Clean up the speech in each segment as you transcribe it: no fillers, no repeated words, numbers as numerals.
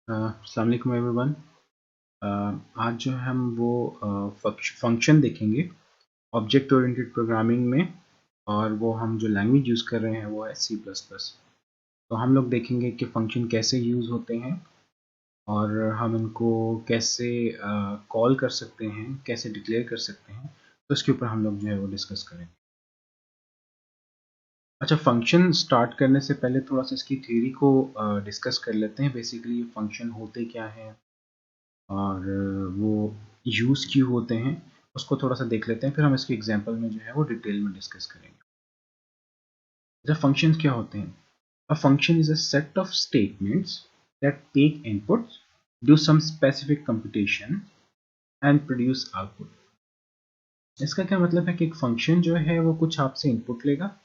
अस्सलाम वालेकुम एवरीवन। आज जो है हम वो फंक्शन देखेंगे ऑब्जेक्ट ओरिएंटेड प्रोग्रामिंग में, और वो हम जो लैंग्वेज यूज़ कर रहे हैं वो है सी प्लस प्लस। तो हम लोग देखेंगे कि फ़ंक्शन कैसे यूज़ होते हैं और हम इनको कैसे कॉल कर सकते हैं, कैसे डिक्लेयर कर सकते हैं। तो इसके ऊपर हम लोग जो है वो डिस्कस करेंगे। अच्छा, फ़ंक्शन स्टार्ट करने से पहले थोड़ा सा इसकी थ्योरी को डिस्कस कर लेते हैं। बेसिकली फ़ंक्शन होते क्या हैं और वो यूज़ क्यों होते हैं, उसको थोड़ा-सा देख लेते हैं, फिर हम इसके एग्ज़ाम्पल में जो है वो डिटेल में डिस्कस करेंगे। अच्छा, फंक्शंस क्या होते हैं? A function is a set of statements that take inputs, do some specific computation and produce output. इसका क्या मतलब है कि एक फंक्शन जो है वो कुछ आपसे इनपुट लेगा,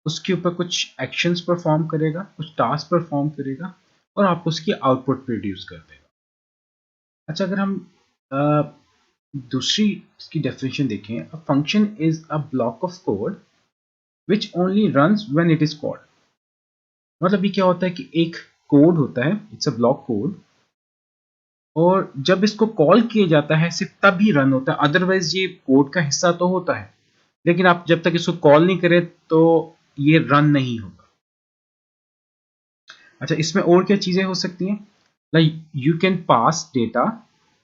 उसके ऊपर कुछ एक्शंस परफॉर्म करेगा, कुछ टास्क परफॉर्म करेगा और आपको उसकी आउटपुट प्रोड्यूस कर देगा। अच्छा, अगर हम अ, दूसरी इसकी डेफिनेशन देखें, a function is a block of code which only runs when it is called. मतलब ये क्या होता है कि एक कोड होता है, इट्स अ ब्लॉक कोड, और जब इसको कॉल किया जाता है सिर्फ तभी रन होता है, अदरवाइज ये कोड का हिस्सा तो होता है, लेकिन आप जब तक इसको कॉल नहीं करें तो ये रन नहीं होगा। अच्छा, इसमें और क्या चीजें हो सकती हैं? Like you can pass data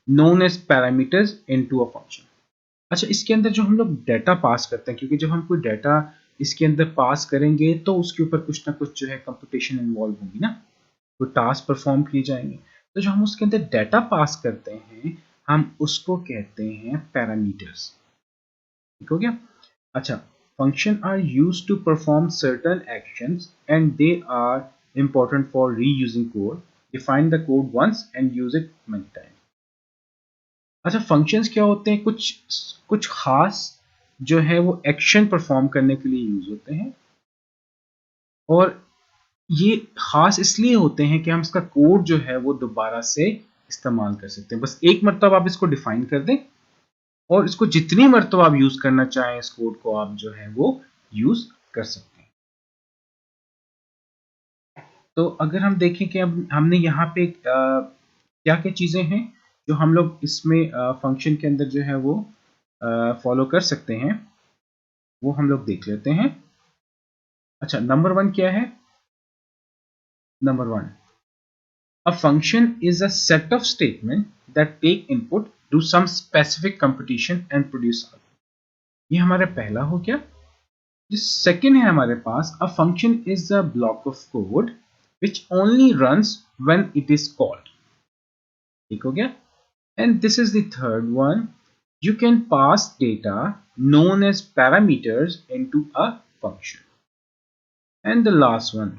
known as parameters into a function. अच्छा, इसके अंदर जो हम लोग डाटा पास करते हैं, क्योंकि जब हम कोई डाटा इसके अंदर पास करेंगे तो उसके ऊपर कुछ ना कुछ जो है कंप्यूटेशन इन्वॉल्व होगी ना, तो टास्क परफॉर्म किए जाएंगे। तो जो हम उसके अंदर डाटा पास करते हैं, हम उसको कहते हैं पैरामीटर्स। ठीक हो गया? अच्छा, function are used to perform certain actions and they are important for reusing code. Define the code once and use it many times. अच्छा, फंक्शंस क्या होते हैं? कुछ कुछ खास जो है वो एक्शन परफॉर्म करने के लिए यूज होते हैं, और ये खास इसलिए होते हैं कि हम इसका कोड जो है वो दोबारा से इस्तेमाल कर सकते हैं। बस एक मरतबा आप इसको डिफाइन कर दें और इसको जितनी मरतबा आप यूज करना चाहें इस कोड को आप जो है वो यूज कर सकते हैं। तो अगर हम देखें कि अब हमने यहाँ पे क्या क्या चीजें हैं जो हम लोग इसमें फंक्शन के अंदर जो है वो फॉलो कर सकते हैं, वो हम लोग देख लेते हैं। अच्छा, नंबर वन क्या है? Number one, a function is a set of statements that take input, do some specific computation and produce output. ये हमारा पहला हो गया। जो सेकंड है हमारे पास, a function is a block of code which only runs when it is called. ठीक हो गया? And this is the third one. You can pass data known as parameters into a function. And the last one,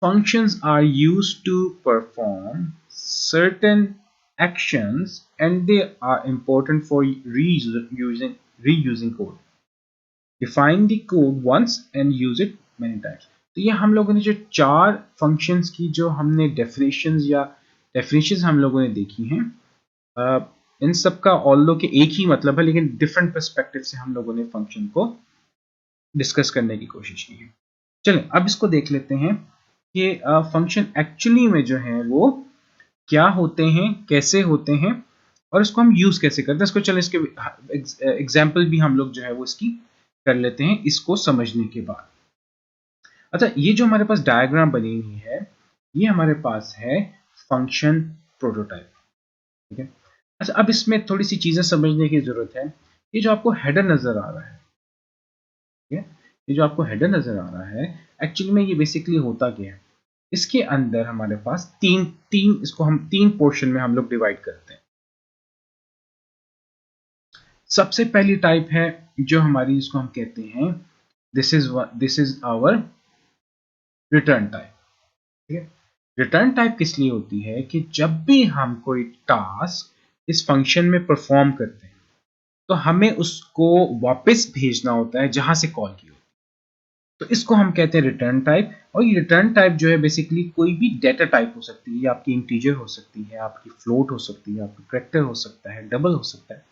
functions are used to perform certain actions and they are important for reusing code. Define the code once and use it many times. तो ये हम लोगों ने जो चार functions की जो हमने डेफिनेशंस हम लोगों ने देखी हैं, इन सब का ऑल्दो के एक ही मतलब है, लेकिन डिफरेंट पर्सपेक्टिव से हम लोगों ने फंक्शन को डिस्कस करने की कोशिश की है। चलें अब इसको देख लेते हैं कि फंक्शन एक्चुअली में जो है वो क्या होते हैं, कैसे होते हैं, और इसको हम यूज कैसे करते हैं। इसको चलें इसके एग्जाम्पल भी हम लोग जो है वो इसकी कर लेते हैं इसको समझने के बाद। अच्छा, ये जो हमारे पास डायग्राम बनी हुई है, ये हमारे पास है फंक्शन प्रोटोटाइप। ठीक है? अच्छा, अब इसमें थोड़ी सी चीजें समझने की जरूरत है। ये जो आपको हेडर नजर आ रहा है, ठीक है, ये जो आपको हेडर नजर आ रहा है, एक्चुअली में ये बेसिकली होता क्या है? इसके अंदर हमारे पास तीन तीन इसको हम तीन पोर्शन में हम लोग डिवाइड करते हैं। सबसे पहली टाइप है जो हमारी, इसको हम कहते हैं this is our return type. ठीक है? रिटर्न टाइप किस लिए होती है कि जब भी हम कोई टास्क इस फंक्शन में परफॉर्म करते हैं तो हमें उसको वापस भेजना होता है जहां से कॉल की हो। तो इसको हम कहते हैं रिटर्न टाइप। और ये रिटर्न टाइप जो है बेसिकली कोई भी डेटा टाइप हो सकती है, आपकी इंटीजर हो सकती है, आपकी फ्लोट हो सकती है, आपकी कैरेक्टर हो सकता है, डबल हो सकता है।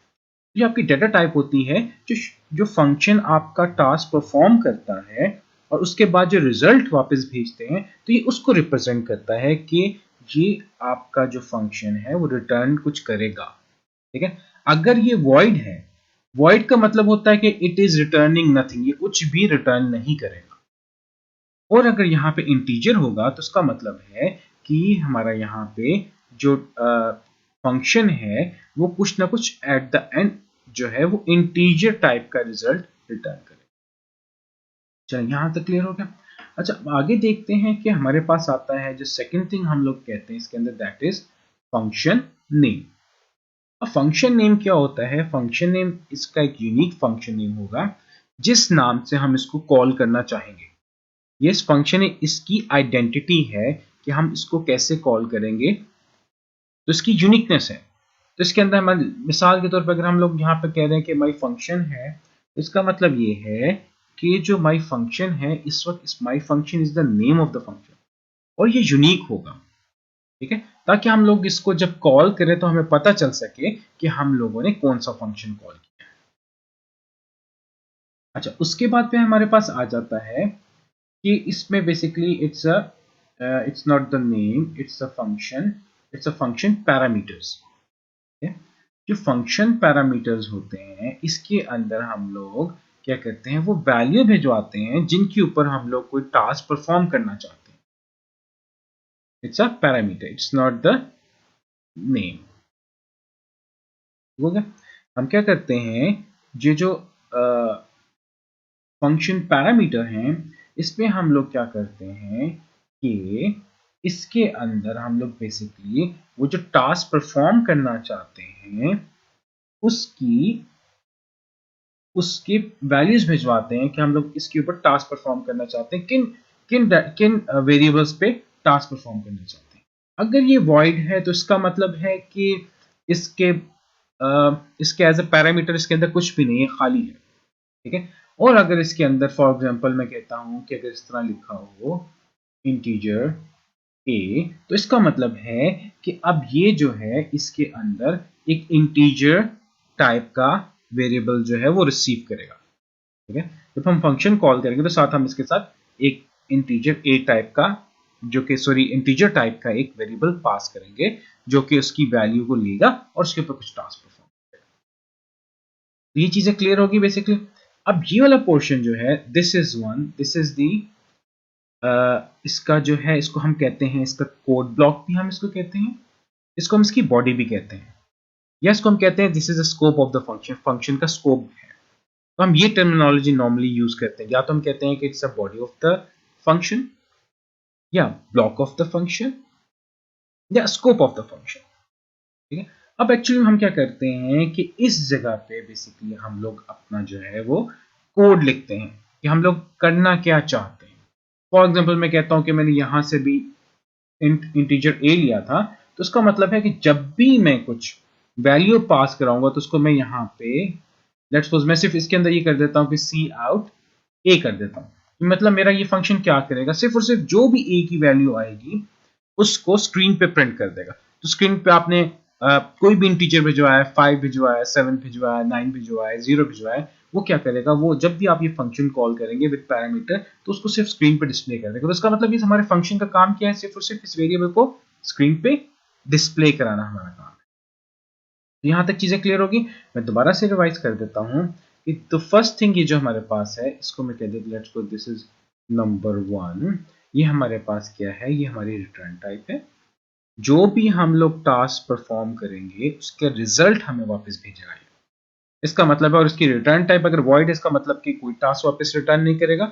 जो आपकी डेटा टाइप होती है, जो जो फंक्शन आपका टास्क परफॉर्म करता है और उसके बाद जो रिजल्ट वापस भेजते हैं, तो ये उसको रिप्रेजेंट करता है कि ये आपका जो फंक्शन है वो रिटर्न कुछ करेगा, ठीक है। अगर ये वॉइड है, वॉइड का मतलब होता है कि इट इज रिटर्निंग नथिंग, ये कुछ भी रिटर्न नहीं करेगा। और अगर यहाँ पे इंटीजर होगा तो उसका मतलब है कि हमारा यहाँ पे जो फंक्शन है वो कुछ ना कुछ एट द एंड जो है वो इंटीजर टाइप का रिजल्ट रिटर्न करेगा। चलो यहां तक क्लियर हो गया। अच्छा, आगे देखते हैं कि हमारे पास आता है जो सेकंड थिंग हम लोग कहते हैं इसके अंदर, दैट इज फंक्शन नेम। अब फंक्शन नेम क्या होता है? फंक्शन नेम इसका एक यूनिक फंक्शन नेम होगा जिस नाम से हम इसको कॉल करना चाहेंगे। ये इस फंक्शन इसकी आइडेंटिटी है कि हम इसको कैसे कॉल करेंगे, तो इसकी यूनिकनेस है। तो इसके अंदर हम मिसाल के तौर पर अगर हम लोग यहाँ पे कह रहे हैं कि माई फंक्शन है, तो इसका मतलब ये है कि जो माई फंक्शन है इस वक्त इस माई function is the name of the function, और ये यूनिक होगा, ठीक है, ताकि हम लोग इसको जब कॉल करें तो हमें पता चल सके कि हम लोगों ने कौन सा फंक्शन कॉल किया है। अच्छा, उसके बाद पे हमारे पास आ जाता है कि इसमें basically it's not the name, it's a function parameters. जो फंक्शन पैरामीटर्स होते हैं इसके अंदर हम लोग क्या करते हैं, वो वैल्यू भिजवाते हैं जिनके ऊपर हम लोग कोई टास्क परफॉर्म करना चाहते हैं। It's a parameter, it's not the name. हो गया। हम क्या करते हैं, ये जो फंक्शन पैरामीटर हैं इसमें हम लोग क्या करते हैं कि इसके अंदर हम लोग बेसिकली वो जो टास्क परफॉर्म करना चाहते हैं उसकी उसके वैल्यूज भिजवाते हैं कि हम लोग इसके ऊपर टास्क परफॉर्म करना चाहते हैं, किन किन किन वेरिएबल्स पे टास्क परफॉर्म करना चाहते हैं। अगर ये वॉइड है तो इसका मतलब है कि इसके इसके एज अ पैरामीटर इसके अंदर कुछ भी नहीं है, खाली है, ठीक है। और अगर इसके अंदर फॉर एग्जांपल मैं कहता हूं कि अगर इस तरह लिखा हो इंटीजर ए, तो इसका मतलब है कि अब ये जो है इसके अंदर एक इंटीजर टाइप का वेरिएबल जो है वो रिसीव करेगा, ठीक है। जब हम फंक्शन कॉल करेंगे तो साथ हम इसके साथ एक इंटीजर ए टाइप का जो कि सॉरी इंटीजर टाइप का एक वेरिएबल पास करेंगे जो कि उसकी वैल्यू को लेगा और उसके ऊपर कुछ टास्क परफॉर्म करेगा। तो ये चीजें क्लियर होगी बेसिकली। अब ये वाला पोर्शन जो है, this is one, this is the इसका जो है इसको हम कहते हैं, इसका कोड ब्लॉक भी हम इसको कहते हैं, इसको हम इसकी बॉडी भी कहते हैं, या इसको हम कहते हैं this is the scope of the function, function का स्कोप है। तो हम ये टर्मिनोलॉजी नॉर्मली यूज करते हैं, या तो हम कहते हैं कि it's a body of the function, या ब्लॉक ऑफ द फंक्शन, या स्कोप ऑफ द फंक्शन, ठीक है। अब एक्चुअली हम क्या करते हैं कि इस जगह पे बेसिकली हम लोग अपना जो है वो कोड लिखते हैं कि हम लोग करना क्या चाहते हैं। फॉर एग्जाम्पल मैं कहता हूं कि मैंने यहां से भी इंटीजर ए लिया था, तो उसका मतलब है कि जब भी मैं कुछ वैल्यू पास कराऊंगा तो उसको मैं यहाँ पे लेट्स सपोज मैं सिर्फ इसके अंदर ये कर देता हूँ कि सी आउट ए कर देता हूँ। मतलब मेरा ये फंक्शन क्या करेगा, सिर्फ और सिर्फ जो भी ए की वैल्यू आएगी उसको स्क्रीन पे प्रिंट कर देगा। तो स्क्रीन पे आपने कोई भी इंटीजर भिजवाया है, 5 भिजवाया है, 7 भिजवाया है, 9 भिजवाया है, 0 भिजवाया है, वो क्या करेगा, वो जब भी आप ये फंक्शन कॉल करेंगे विद पैरामीटर तो उसको सिर्फ स्क्रीन पे डिस्प्ले कर देगा। तो इसका मतलब इस हमारे फंक्शन का काम क्या है, सिर्फ और सिर्फ इस वेरिएबल को स्क्रीन पे डिस्प्ले कराना हमारा काम है। तो यहां तक चीजें क्लियर होगी। मैं दोबारा से रिवाइज कर देता हूं कि तो फर्स्ट थिंग ये जो हमारे पास है इसको मैं कह देता, let's go this is number 1। ये हमारे पास क्या है, ये हमारी रिटर्न टाइप है। जो भी हम लोग टास्क परफॉर्म करेंगे उसके रिजल्ट हमें वापस भेजेगा, इसका मतलब है। और इसकी रिटर्न टाइप अगर वॉइड है, इसका मतलब कि कोई टास्क वापस रिटर्न नहीं करेगा।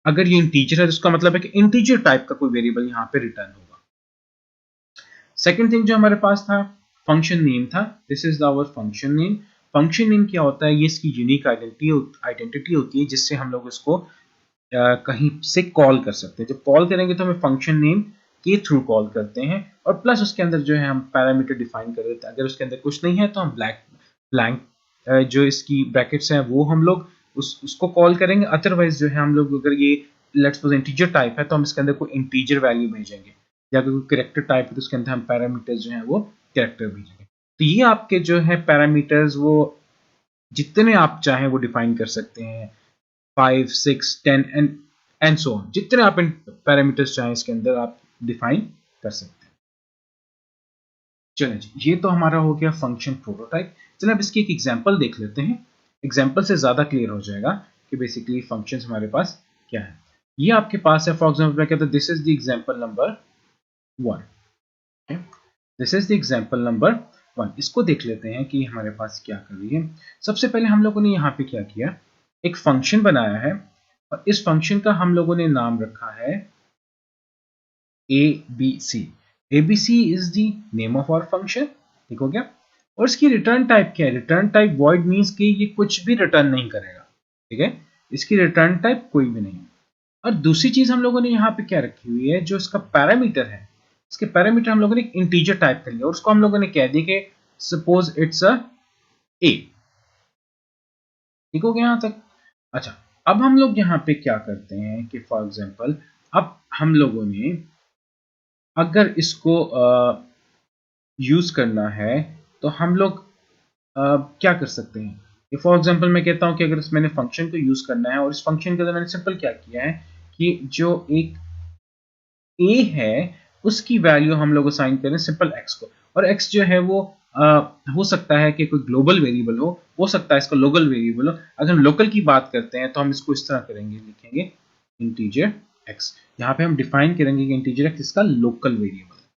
अगर ये इंटीजर है तो इसका मतलब है कि इंटीजर टाइप का कोई वेरिएबल यहां पे रिटर्न होगा। सेकंड थिंग जो हमारे पास था, फंक्शन नेम था। This is our function name. Function name क्या होता है, ये इसकी यूनिक आइडेंटिटी होती है जिससे हम लोग इसको कहीं से कॉल कर सकते हैं। जब कॉल करेंगे तो हमें फंक्शन नेम के थ्रू कॉल करते हैं, और प्लस उसके अंदर जो है हम पैरामीटर डिफाइन कर देते हैं। अगर उसके अंदर कुछ नहीं है तो हम ब्लैंक जो इसकी ब्रैकेट्स हैं वो हम लोग उसको कॉल करेंगे। अदरवाइज जो है हम लोग अगर ये लेट्स सपोज इंटीजर टाइप है तो हम इसके अंदर कोई इंटीजर वैल्यू भेजेंगे, या अगर कोई कैरेक्टर टाइप है तो उसके अंदर हम पैरामीटर्स जो है वो कैरेक्टर भेजेंगे। तो ये आपके जो है पैरामीटर्स वो जितने आप चाहें वो डिफाइन कर सकते हैं, 5, 6, 10 एंड एंड सो ऑन, जितने आप पैरामीटर्स चाहें इसके अंदर आप डिफाइन कर सकते हैं। चलें जी, ये तो हमारा हो गया फंक्शन प्रोटोटाइप। चलिए अब इसकी एक एग्जांपल देख लेते हैं। एग्जांपल से ज्यादा क्लियर हो जाएगा कि बेसिकली फंक्शंस हमारे पास क्या है। ये आपके पास है, फॉर एग्जांपल मैं कहता हूं this is the example number 1, this is the example number 1। इसको देख लेते हैं कि हमारे पास क्या कर रही है। सबसे पहले हम लोगों ने यहाँ पे क्या किया, एक फंक्शन बनाया है और इस फंक्शन का हम लोगों ने नाम रखा है ABC। ABC is the name of our function, ठीक हो गया। और इसकी रिटर्न टाइप क्या है, रिटर्न टाइप वॉइड मींस कि ये कुछ भी रिटर्न नहीं करेगा, ठीक है, इसकी रिटर्न टाइप कोई भी नहीं है। और दूसरी चीज हम लोगों ने यहाँ पे क्या रखी हुई है, जो इसका पैरामीटर है, इसके पैरामीटर हम लोगों ने एक इंटीजर टाइप कर लिया और उसको हम लोगों ने कह दिया कि सपोज इट्स अ ए, ठीक हो गया यहां तक। अच्छा, अब हम लोग यहाँ पे क्या करते हैं कि फॉर एग्जांपल अब हम लोगों ने अगर इसको यूज करना है तो हम लोग क्या कर सकते हैं। फॉर एग्जांपल मैं कहता हूं कि अगर मैंने फंक्शन को यूज करना है और इस फंक्शन के अंदर मैंने सिंपल क्या किया है कि जो एक a है उसकी वैल्यू हम लोग असाइन करें सिंपल x को, और x जो है वो हो सकता है कि कोई ग्लोबल वेरिएबल हो सकता है इसका लोकल वेरिएबल हो। अगर हम लोकल की बात करते हैं तो हम इसको इस तरह करेंगे, लिखेंगे इंटीजर x। यहाँ पे हम डिफाइन करेंगे कि इंटीजर x इसका लोकल वेरिएबल है।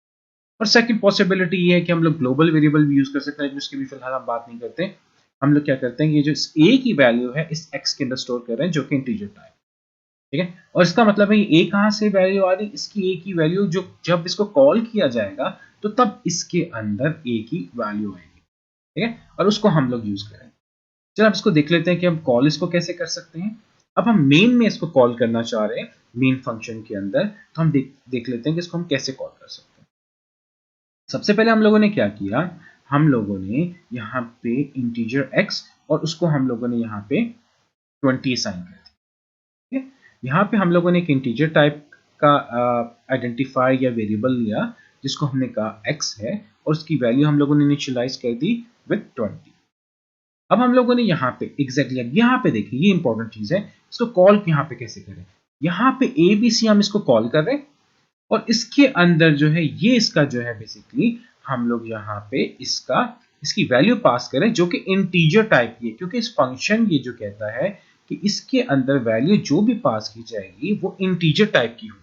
और सेकंड पॉसिबिलिटी ये है कि हम लोग ग्लोबल वेरिएबल भी यूज कर सकते हैं, जिसकी भी फिलहाल हम बात नहीं करते। हम लोग क्या करते हैं, ये जो इस a की वैल्यू है इस x के अंदर स्टोर कर रहे हैं जो कि इंटीजर टाइप, ठीक है। और इसका मतलब है ये a कहां से वैल्यू आ रही, इसकी a की वैल्यू जो जब इसको कॉल किया जाएगा तो तब इसके अंदर a की वैल्यू आएगी, ठीक है, और उसको हम लोग यूज करेंगे। चलो अब इसको देख लेते हैं कि हम कॉल इसको कैसे कर सकते हैं। अब हम मेन में इसको कॉल करना चाह रहे हैं मेन फंक्शन के अंदर, तो हम देख लेते हैं कि इसको हम कैसे कॉल कर सकते हैं। सबसे पहले हम लोगों ने क्या किया, हम लोगों ने यहाँ पे इंटीजर x और उसको हम लोगों ने यहाँ पे 20 साइन कर दिया, ठीक है। यहाँ पे हम लोगों ने एक इंटीजर टाइप का आइडेंटिफायर या वेरिएबल लिया जिसको हमने कहा x है और उसकी वैल्यू हम लोगों ने इनिशियलाइज कर दी विद 20। अब हम लोगों ने यहाँ पे एग्जैक्टली यहाँ पे देखिए ये इंपॉर्टेंट चीज है, इसको कॉल यहाँ पे कैसे करें। यहाँ पे ABC हम इसको कॉल कर रहे हैं और इसके अंदर जो है ये इसका जो है बेसिकली हम लोग यहाँ पे इसकी वैल्यू पास करें जो कि इंटीजर टाइप की है, क्योंकि इस फंक्शन ये जो कहता है कि इसके अंदर वैल्यू जो भी पास की जाएगी वो इंटीजर टाइप की होगी।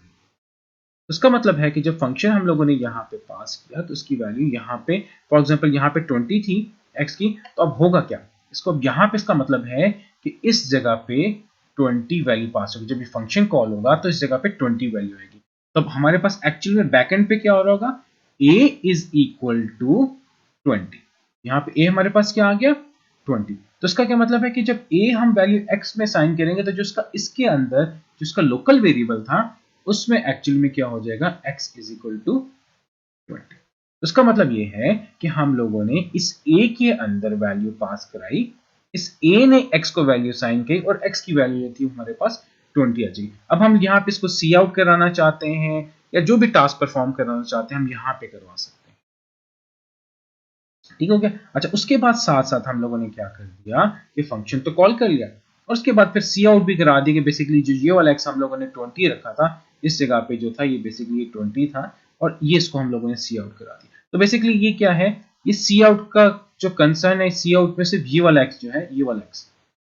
उसका मतलब है कि जब फंक्शन हम लोगों ने यहाँ पे पास किया तो उसकी वैल्यू यहाँ पे फॉर एग्जांपल यहाँ पे 20 थी x की, तो अब होगा क्या, इसको अब यहाँ पे इसका मतलब है कि इस जगह पे 20 वैल्यू पास होगी। जब ये फंक्शन कॉल होगा तो इस जगह पे 20 वैल्यू आएगी। तो अब हमारे पास एक्चुअली में बैकएंड पे क्या हो रहा होगा, a इज इक्वल टू 20। यहाँ पे a हमारे पास क्या आ गया 20। तो इसका क्या मतलब है कि जब a हम वैल्यू x में साइन करेंगे तो जो इसका इसके अंदर जो इसका लोकल वेरिएबल था उसमें एक्चुअली में क्या हो जाएगा x इज इक्वल टू 20। उसका मतलब ये है कि हम लोगों ने इस a के अंदर वैल्यू पास कराई, इस a ने x को वैल्यू साइन की और x की वैल्यू थी हमारे पास 20 आ जाएगी। अब हम यहाँ पे इसको सी आउट कराना चाहते हैं या जो भी टास्क परफॉर्म कराना चाहते हैं हम यहाँ पे करवा सकते हैं, ठीक हो गया। अच्छा, उसके बाद साथ साथ हम लोगों ने क्या कर दिया कि फंक्शन तो कॉल कर लिया और उसके बाद फिर सी आउट भी करा दिया कि बेसिकली जो ये वाला x हम लोगों ने 20 रखा था इस जगह पे जो था ये बेसिकली 20 था और ये इसको हम लोगों ने सी आउट करा दिया। तो बेसिकली ये क्या है, ये सी आउट का जो कंसर्न है, सी आउट में सिर्फ ये वाला x जो है, ये वाला x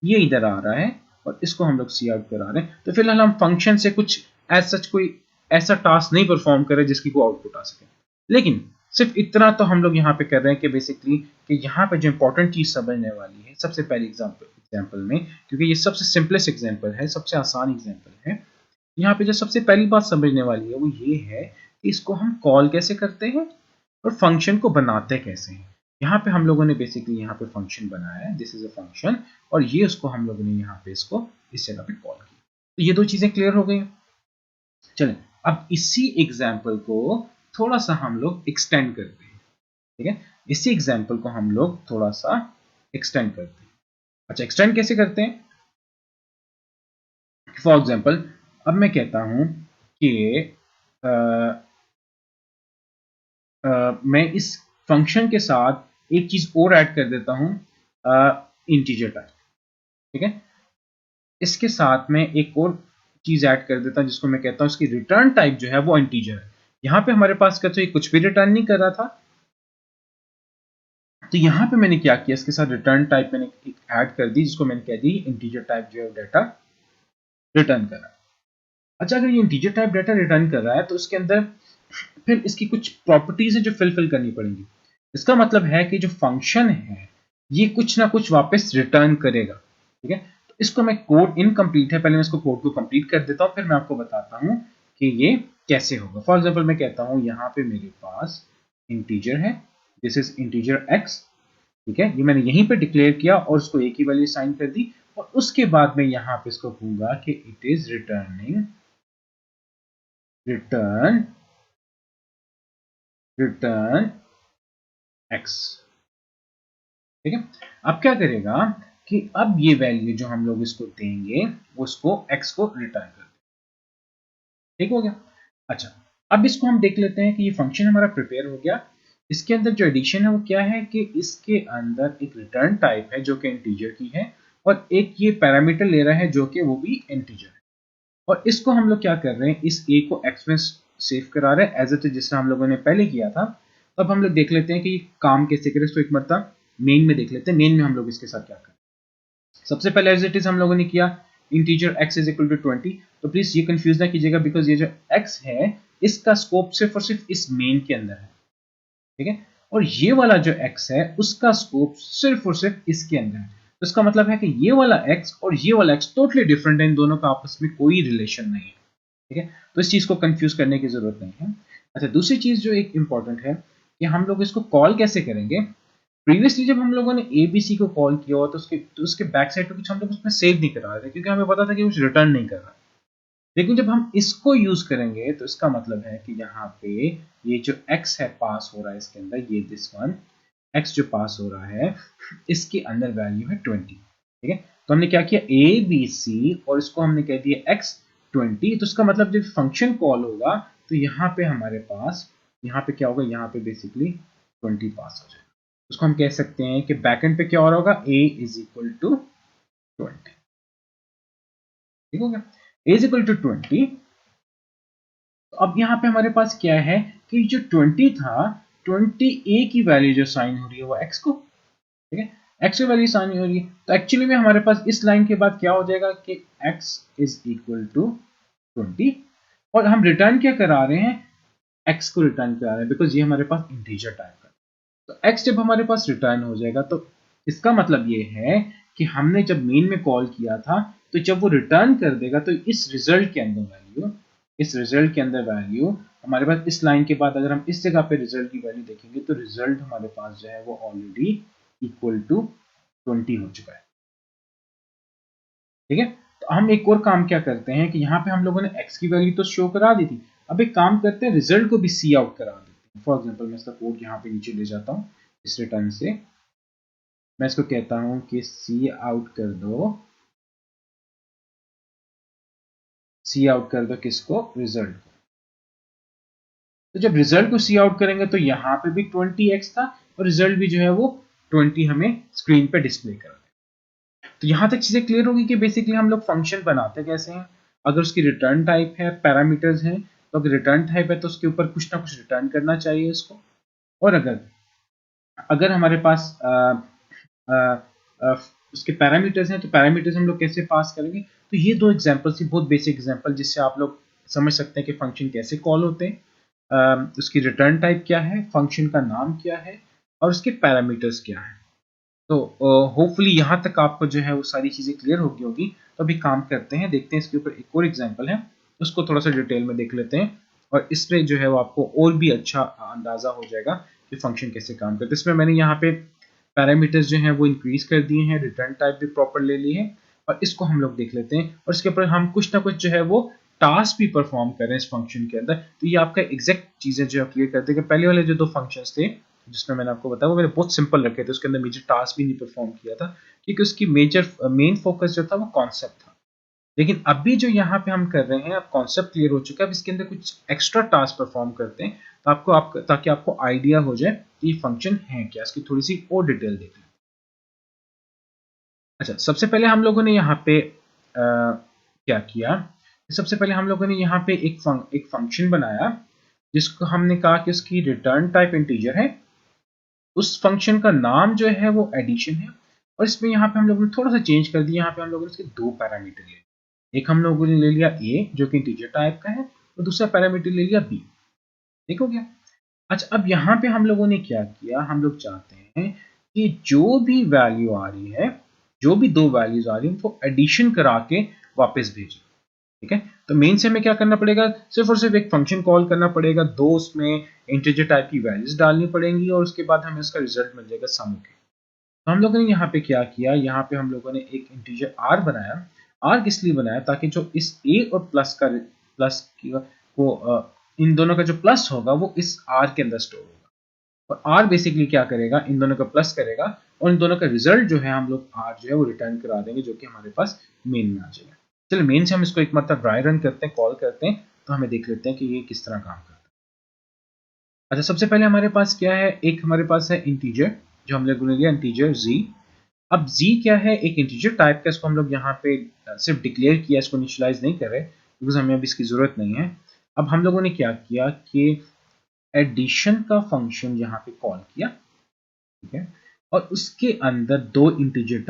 ये इधर आ रहा है और इसको हम लोग सी आउट करा रहे हैं। तो फिलहाल हम फंक्शन से कुछ एज सच कोई ऐसा टास्क नहीं परफॉर्म करे जिसकी कोई आउटपुट आ सके, लेकिन सिर्फ इतना तो हम लोग यहाँ पे कर रहे हैं कि बेसिकली कि यहाँ पे जो इंपॉर्टेंट चीज समझने वाली है सबसे पहले एग्जांपल में, क्योंकि ये सबसे सिंपलेस्ट एग्जांपल है, सबसे आसान एग्जांपल है, यहाँ पे जो सबसे पहली बात समझने वाली है वो ये है कि इसको हम कॉल कैसे करते हैं और फंक्शन को बनाते कैसे हैं। यहाँ पे हम लोगों ने बेसिकली यहाँ पे फंक्शन बनाया है, दिस इज अ फंक्शन, और ये उसको हम लोगों ने यहाँ पे इसको इस जगह पे कॉल किया। तो ये दो चीजें क्लियर हो गई। चलें अब इसी एग्जाम्पल को थोड़ा सा हम लोग एक्सटेंड करते हैं, ठीक है, इसी एग्जाम्पल को हम लोग थोड़ा सा एक्सटेंड करते हैं। अच्छा, एक्सटेंड कैसे करते हैं, फॉर एग्जाम्पल अब मैं कहता हूं कि मैं इस फंक्शन के साथ एक चीज और ऐड कर देता हूं, इंटीजर टाइप, ठीक है, इसके साथ में एक और चीज ऐड कर देता हूं जिसको मैं कहता हूं इसकी रिटर्न टाइप जो है वो इंटीजर है। यहां पे हमारे पास का तो ये कुछ भी रिटर्न नहीं कर रहा था, तो यहां पे मैंने क्या किया, इसके साथ रिटर्न टाइप मैंने एक ऐड कर दी जिसको मैंने कह दी इंटीजर टाइप जो है डाटा रिटर्न कर रहा है। अच्छा, अगर ये इंटीजर टाइप डाटा रिटर्न कर रहा है तो उसके अंदर फिर इसकी कुछ प्रॉपर्टीज है जो फिल करनी पड़ेंगी। इसका मतलब है कि जो फंक्शन है ये कुछ ना कुछ वापस रिटर्न करेगा। ठीक है, तो इसको मैं कोड इनकम्प्लीट है, पहले मैं इसको कोड को कंप्लीट कर देता हूं, फिर मैं आपको बताता हूं कि ये कैसे होगा। फॉर एग्जांपल मैं कहता हूं यहां पे मेरे पास इंटीजर है, दिस इज इंटीजर एक्स। ठीक है, ये मैंने यहीं पे डिक्लेयर किया और उसको एक ही वैल्यू साइन कर दी, और उसके बाद मैं यहां पे इसको कहूंगा कि it is returning return return x. ठीक है, अब क्या करेगा कि अब ये वैल्यू जो हम लोग इसको देंगे उसको x को रिटर्न कर दें। ठीक हो गया। अच्छा, अब इसको हम देख लेते हैं कि ये फंक्शन हमारा प्रिपेयर हो गया। इसके अंदर जो एडिशन है वो क्या है कि इसके अंदर एक रिटर्न टाइप है जो कि इंटीजर की है, और एक ये पैरामीटर ले रहा है जो कि वो भी इंटीजर है। और इसको हम लोग क्या कर रहे हैं, इस a को x में सेव करा रहे हैं एज इट इज, जिससे हम लोगों ने पहले किया था। अब हम लोग देख लेते हैं कि ये काम कैसे करें। तो एक मरतबा मेन में देख लेते हैं, मेन में हम लोग इसके साथ क्या करें। सबसे पहले एज इट इज हम लोगों ने किया integer x is equal to 20। तो प्लीज ये कंफ्यूज ना कीजिएगा, बिकॉज ये जो x है इसका स्कोप सिर्फ और सिर्फ इस मेन के अंदर है। ठीक है, और ये वाला जो x है उसका स्कोप सिर्फ और सिर्फ इसके अंदर है। तो इसका मतलब है कि ये वाला x और ये वाला x टोटली डिफरेंट है, इन दोनों का आपस में कोई रिलेशन नहीं है। ठीक है, तो इस चीज को कंफ्यूज करने की जरूरत नहीं है। अच्छा, दूसरी चीज जो एक इंपॉर्टेंट है कि हम लोग इसको कॉल कैसे करेंगे। प्रीवियसली जब हम लोगों ने एबीसी को कॉल किया हुआ तो उसके बैक साइड पे कुछ हम लोग उसमें सेव नहीं करा रहे थे, क्योंकि हमें पता था कि कुछ रिटर्न नहीं कर रहा। लेकिन जब हम इसको यूज करेंगे तो इसका मतलब है कि यहाँ पे ये जो x है पास हो रहा है इसके अंदर, ये दिस वन x जो पास हो रहा है इसके अंदर वैल्यू है 20। ठीक है, तो हमने क्या किया ए बी सी और इसको हमने कह दिया x 20। तो इसका मतलब जब फंक्शन कॉल होगा तो यहाँ पे हमारे पास यहाँ पे क्या होगा, यहाँ पे बेसिकली 20 पास हो जाएगा। उसको हम कह सकते हैं कि बैकएंड पे क्या हो रहा होगा, a इज इक्वल टू 20। ठीक हो गया, a इज इक्वल टू 20। तो अब यहाँ पे हमारे पास क्या है कि जो 20 था, 20a की वैल्यू जो साइन हो रही है वो x को। ठीक है, x की वैल्यू साइन हो रही है, तो एक्चुअली में हमारे पास इस लाइन के बाद क्या हो जाएगा कि x इज इक्वल टू 20, और हम रिटर्न क्या करा रहे हैं, x को रिटर्न करा रहे हैं, बिकॉज ये हमारे पास इंटीजर टाइप का। तो x जब हमारे पास रिटर्न हो जाएगा तो इसका मतलब ये है कि हमने जब मेन में कॉल किया था तो जब वो रिटर्न कर देगा तो इस रिजल्ट के अंदर वैल्यू, इस रिजल्ट के अंदर वैल्यू हमारे पास इस लाइन के बाद अगर हम इस जगह पे रिजल्ट की वैल्यू देखेंगे तो रिजल्ट हमारे पास जो है वो ऑलरेडी इक्वल टू 20 हो चुका है। ठीक है, तो हम एक और काम क्या करते हैं कि यहाँ पे हम लोगों ने x की वैल्यू तो शो करा दी थी, अब एक काम करते हैं रिजल्ट को भी सी आउट करा देते हैं। फॉर एग्जाम्पल मैं इसका कोड यहाँ पे नीचे ले जाता हूँ, इस रिटर्न से मैं इसको कहता हूं कि सी आउट कर दो, सी आउट कर दो किसको, रिजल्ट को। तो जब रिजल्ट को सी आउट करेंगे तो यहां पे भी 20x था और रिजल्ट भी जो है वो 20 हमें स्क्रीन पे डिस्प्ले कर दे। तो यहां तक चीजें क्लियर होगी कि बेसिकली हम लोग फंक्शन बनाते कैसे हैं। अगर उसकी रिटर्न टाइप है, पैरामीटर्स हैं, तो अगर रिटर्न टाइप है तो उसके ऊपर कुछ ना कुछ रिटर्न करना चाहिए इसको। और अगर अगर हमारे पास उसके पैरामीटर्स हैं तो पैरामीटर्स हम लोग कैसे पास करेंगे। तो ये दो एग्जांपल थी, बहुत बेसिक एग्जांपल, जिससे आप लोग समझ सकते हैं कि फंक्शन कैसे कॉल होते हैं, उसकी रिटर्न टाइप क्या है, फंक्शन का नाम क्या है और उसके पैरामीटर्स क्या है। तो होपफुली यहाँ तक आपको जो है वो सारी चीज़ें क्लियर हो गई होगी। तो अभी काम करते हैं, देखते हैं इसके ऊपर एक और एग्जांपल है, उसको थोड़ा सा डिटेल में देख लेते हैं और इसमें जो है वो आपको और भी अच्छा अंदाजा हो जाएगा कि फंक्शन कैसे काम करते हैं। इसमें मैंने यहाँ पे पैरामीटर्स जो हैं वो इंक्रीज कर दिए हैं, रिटर्न टाइप भी प्रॉपर ले ली है, और इसको हम लोग देख लेते हैं और इसके ऊपर हम कुछ ना कुछ जो है वो टास्क भी परफॉर्म कर रहे हैं इस फंक्शन के अंदर। तो ये आपका एग्जैक्ट चीजें जो है क्लियर कर देगा। पहले वाले जो दो फंक्शंस थे जिसमें मैंने आपको बताया वो मैंने बहुत सिंपल रखे थे, उसके अंदर मेजर टास्क भी नहीं परफॉर्म किया था क्योंकि उसकी मेन फोकस जो था वो कॉन्सेप्ट था। लेकिन अभी जो यहाँ पे हम कर रहे हैं, अब कॉन्सेप्ट क्लियर हो चुका है, अब इसके अंदर कुछ एक्स्ट्रा टास्क परफॉर्म करते हैं तो ताकि आपको आइडिया हो जाए कि फंक्शन है क्या, इसकी थोड़ी सी और डिटेल देख लें। अच्छा, सबसे पहले हम लोगों ने यहाँ पे क्या किया सबसे पहले हम लोगों ने यहाँ पे एक फंक्शन बनाया जिसको हमने कहा कि उसकी रिटर्न टाइप इंटीजर है। उस फंक्शन का नाम जो है वो एडिशन है, और इसमें यहाँ पे हम लोगों ने थोड़ा सा चेंज कर दिया। यहाँ पे हम लोगों ने इसके दो पैरामीटर लिए, एक हम लोगों ने ले लिया a जो कि इंटीजर टाइप का है, और दूसरा पैरामीटर ले लिया b। ठीक हो गया। अच्छा, अब यहाँ पे हम लोगों ने क्या किया, हम लोग चाहते हैं कि जो भी वैल्यू आ रही है, जो भी दो वैल्यूज आ रही है, उनको एडिशन करा के वापस भेजें। ठीक है, तो मेन से हमें क्या करना पड़ेगा, सिर्फ और सिर्फ एक फंक्शन कॉल करना पड़ेगा, दो उसमें इंटीजर टाइप की वैल्यूज डालनी पड़ेंगी, और उसके बाद हमें उसका रिजल्ट मिल जाएगा सम के। तो हम लोगों ने यहाँ पे क्या किया, यहाँ पे हम लोगों ने एक इंटीजर r बनाया। r किस लिए बनाया, ताकि जो इस a और प्लस को इन दोनों का जो प्लस होगा वो इस r के अंदर स्टोर होगा, और r बेसिकली क्या करेगा, इन दोनों का प्लस करेगा, और इन दोनों का रिजल्ट जो है हम लोग r जो है वो रिटर्न करा देंगे, जो कि हमारे पास मेन में आ जाएगा। चलिए मेन से हम इसको एक मतलब ड्राई रन करते हैं, कॉल करते हैं, तो हमें देख लेते हैं कि ये किस तरह काम करता है। अच्छा, सबसे पहले हमारे पास क्या है, एक हमारे पास है इंटीजर जो हम लोगों ने लिया, इंटीजर z। अब z क्या है, एक इंटीजर टाइप का, इसको हम लोग यहाँ पे सिर्फ डिक्लेयर किया, इसको इनिशियलाइज नहीं कर रहे बिकॉज हमें अभी इसकी जरूरत नहीं है। अब हम लोगों ने क्या किया कि एडिशन का फंक्शन यहाँ पे कॉल किया, ठीक है, और उसके अंदर दो इंटीजर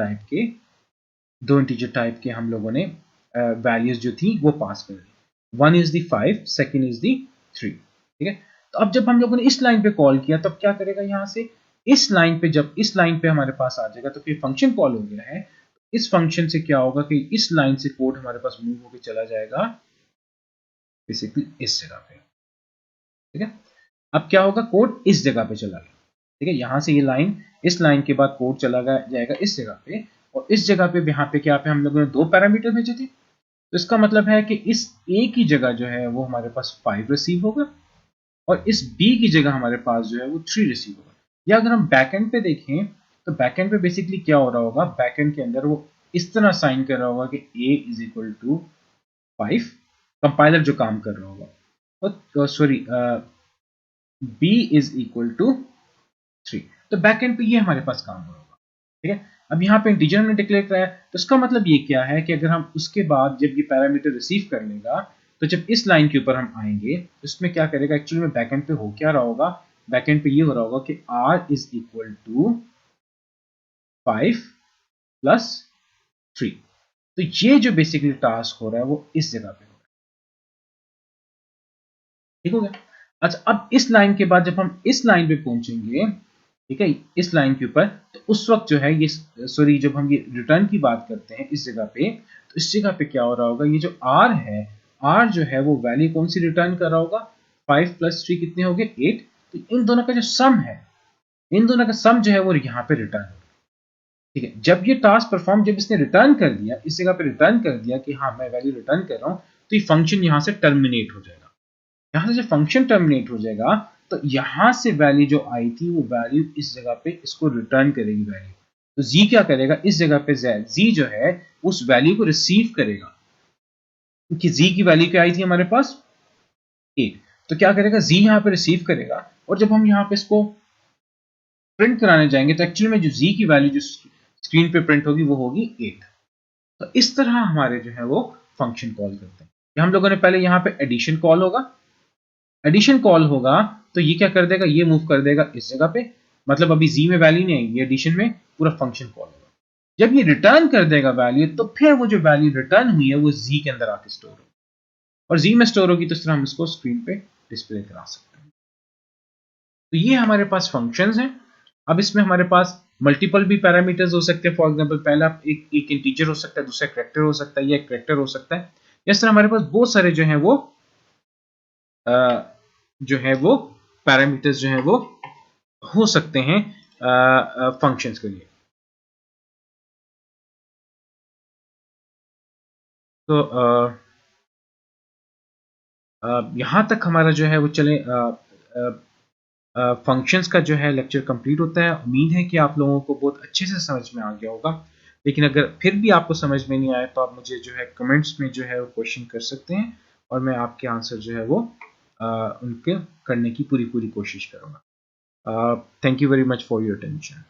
टाइप के हम लोगों ने वैल्यूज जो थी वो पास कर दी। One is the 5, second is the 3। ठीक है, तो अब जब हम लोगों ने इस लाइन पे कॉल किया, तब क्या करेगा, यहां से इस लाइन पे, जब इस लाइन पे हमारे पास आ जाएगा तो फिर फंक्शन कॉल हो गया है। इस फंक्शन से क्या होगा कि इस लाइन से कोड हमारे पास मूव होकर चला जाएगा बेसिकली इस जगह पे। ठीक है, अब क्या होगा, कोड इस जगह पे चला गया। ठीक है, यहां से ये लाइन, इस लाइन के बाद कोड चला जाएगा इस जगह पे, और इस जगह पे यहाँ पे क्या पे हम लोगों ने दो पैरामीटर भेजे थे, तो इसका मतलब है कि इस a की जगह जो है वो हमारे पास 5 रिसीव होगा, और इस b की जगह हमारे पास जो है वो 3 रिसीव होगा। या अगर हम बैकएंड पे देखें, तो बैकएंड पे बेसिकली क्या हो रहा होगा, बैकएंड के अंदर वो इस तरह साइन कर रहा होगा कि a is equal to 5, compiler जो काम कर रहा होगा, और sorry b is equal to 3। तो बैकएंड पे ये हमारे पास काम हो रहा होगा। ठीक है, अब यहाँ पे इंटीजर ने डिक्लेयर कराया, तो इसका मतलब ये क्या है कि अगर हम उसके बाद जब ये पैरामीटर रिसीव कर लेगा, तो जब इस लाइन के ऊपर हम आएंगे तो इसमें क्या करेगा, एक्चुअली में बैकएंड पे हो क्या रहा होगा, बैकएंड पे ये हो रहा होगा कि r is equal to 5 plus 3। तो ये जो बेसिकली टास्क हो रहा है वो इस जगह पे हो रहा है। ठीक हो गया। अच्छा, अब इस लाइन के बाद जब हम इस लाइन पे पहुंचेंगे, ठीक है, इस लाइन के ऊपर, तो उस वक्त जो है ये, सॉरी, जब हम ये रिटर्न की बात करते हैं इस जगह पे, तो इस जगह पे क्या हो रहा होगा, ये जो r है, r जो है वो वैल्यू कौन सी रिटर्न कर रहा होगा, 5 प्लस 3 कितने हो गए, 8। तो इन दोनों का जो सम है, इन दोनों का सम जो है वो यहाँ पे रिटर्न होगा। ठीक है, जब ये टास्क परफॉर्म, जब इसने रिटर्न कर दिया, इस जगह पे रिटर्न कर दिया कि हाँ मैं वैल्यू रिटर्न कर रहा हूँ, तो ये फंक्शन यहाँ से टर्मिनेट हो जाएगा। यहां से जब फंक्शन टर्मिनेट हो जाएगा, तो यहां से वैल्यू जो आई थी वो वैल्यू इस जगह पे इसको रिटर्न करेगी वैल्यू। तो z क्या करेगा, इस जगह पे z जो है उस वैल्यू को रिसीव करेगा, क्योंकि z की वैल्यू क्या आई थी हमारे पास 8। तो क्या करेगा, z यहां पे रिसीव करेगा, और जब हम यहां पे इसको प्रिंट कराने जाएंगे, तो एक्चुअली में जो z की वैल्यू जो स्क्रीन पे प्रिंट होगी वो होगी 8। तो इस तरह हमारे जो है वो फंक्शन कॉल करते हैं। हम लोगों ने पहले यहाँ पे एडिशन कॉल होगा, एडिशन कॉल होगा तो ये क्या कर देगा, ये मूव कर देगा इस जगह पे, मतलब अभी z में वैल्यू नहीं आएगी, एडिशन में पूरा फंक्शन कॉल होगा। जब ये रिटर्न कर देगा वैल्यू, तो फिर वो जो वैल्यू रिटर्न हुई है वो z के अंदर आके स्टोर होगी, और z में स्टोर होगी, तो इस तरह हम इसको स्क्रीन पे डिस्प्ले करा सकते हैं। तो ये हमारे पास फंक्शंस हैं। अब इसमें हमारे पास मल्टीपल भी पैरामीटर्स हो सकते हैं। फॉर एग्जांपल पहला एक इंटीजर हो सकता है, दूसरा कैरेक्टर हो सकता है, या एक कैरेक्टर हो सकता है। इस तरह हमारे पास बहुत सारे जो हैं वो पैरामीटर्स जो हैं वो हो सकते हैं फंक्शंस के लिए। तो यहाँ तक हमारा जो है वो चले फंक्शंस का जो है लेक्चर कंप्लीट होता है। उम्मीद है कि आप लोगों को बहुत अच्छे से समझ में आ गया होगा, लेकिन अगर फिर भी आपको समझ में नहीं आया तो आप मुझे जो है कमेंट्स में जो है वो क्वेश्चन कर सकते हैं, और मैं आपके आंसर जो है वो उनके करने की पूरी कोशिश करूँगा। Thank you very much for your attention.